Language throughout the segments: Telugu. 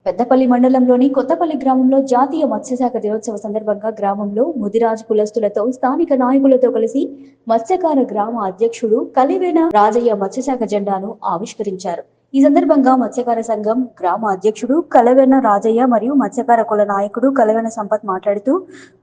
పెద్దపల్లి మండలంలోని కొత్తపల్లి గ్రామంలో జాతీయ మత్స్యశాఖ దినోత్సవ సందర్భంగా గ్రామంలో ముదిరాజ్ కులస్తులతో స్థానిక నాయకులతో కలిసి మత్స్యకార గ్రామ అధ్యక్షుడు కలివేన రాజయ్య మత్స్యశాఖ జెండాను ఆవిష్కరించారు. ఈ సందర్భంగా మత్స్యకార సంఘం గ్రామ అధ్యక్షుడు కలవెన రాజయ్య మరియు మత్స్యకార కుల నాయకుడు కలవెన సంపత్ మాట్లాడుతూ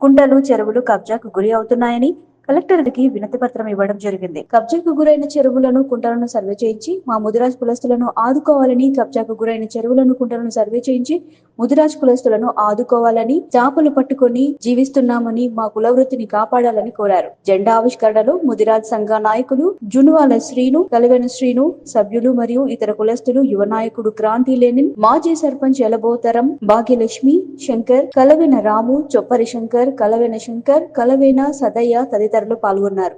కుంటలు, చెరువులు కబ్జాకు గురి అవుతున్నాయని కలెక్టర్కి వినతి పత్రం ఇవ్వడం జరిగింది. కబ్జాకు గురైన చెరువులను, కుంటలను సర్వే చేయించి మా ముదిరాజ్ కులస్తులను ఆదుకోవాలని, కబ్జాకు గురైన చెరువులను, కుంటలను సర్వే చేయించి ముదిరాజ్ కులస్తులను ఆదుకోవాలని, చేపలు పట్టుకొని జీవిస్తున్నామని, మా కులవృత్తిని కాపాడాలని కోరారు. జెండా ఆవిష్కరణలో ముదిరాజ్ సంఘ నాయకులు జునువాల శ్రీను, కలివెన శ్రీను, సభ్యులు మరియు ఇతర కులస్తులు, యువ నాయకుడు క్రాంతి లెనిన్, మాజీ సర్పంచ్ ఎలబోతరం భాగ్యలక్ష్మి, శంకర్, కలవెన రాము, చొప్పరి శంకర్, కలవెన శంకర్, కలవెన సదయ్య తదితరులు పాల్గొన్నారు.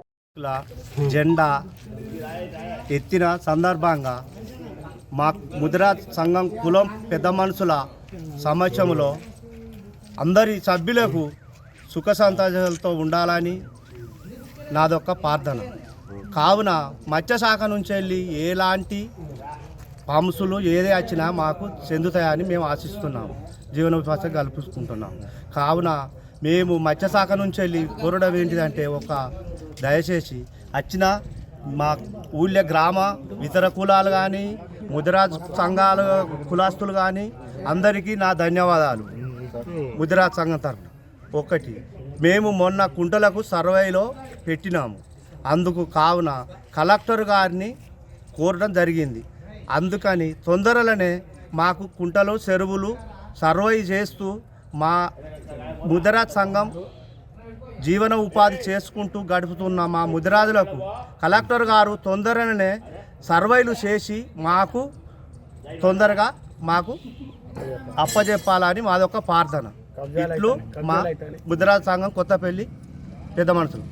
జెండా ఎత్తిన సందర్భంగా మా ముదిరాజ్ సంఘం కులం పెద్ద మనుషుల సమక్షంలో అందరి సభ్యులకు సుఖ సంతోషాలతో ఉండాలని నాదొక్క ప్రార్థన. కావున మత్స్యశాఖ నుంచి వెళ్ళి ఎలాంటి పాంసులు ఏదే వచ్చినా మాకు చెందుతాయని మేము ఆశిస్తున్నాము, జీవనోపాధి కల్పించుకుంటున్నాం. కావున మేము మత్స్యశాఖ నుంచి వెళ్ళి కోరడం ఏంటిదంటే, ఒక దయచేసి వచ్చిన మా ఊళ్ళో గ్రామ ఇతర కులాలు కానీ, ముదిరాజ్ సంఘాల కులాస్తులు కానీ అందరికీ నా ధన్యవాదాలు. ముదిరాజ్ సంఘం తరఫున ఒకటి, మేము మొన్న కుంటలకు సర్వేలో పెట్టినాము. అందుకు కావున కలెక్టర్ గారిని కోరడం జరిగింది. అందుకని తొందరలోనే మాకు కుంటలు, చెరువులు సర్వే చేస్తూ మా ముదిరాజ్ సంఘం జీవన ఉపాధి చేసుకుంటూ గడుపుతున్న మా ముదిరాజులకు కలెక్టర్ గారు తొందరగానే సర్వేలు చేసి మాకు తొందరగా మాకు అప్పచెప్పాలని మాదొక ప్రార్థన. ఇట్లు మా ముదిరాజ్ సంఘం కొత్తపల్లి పెద్ద మనుషులు.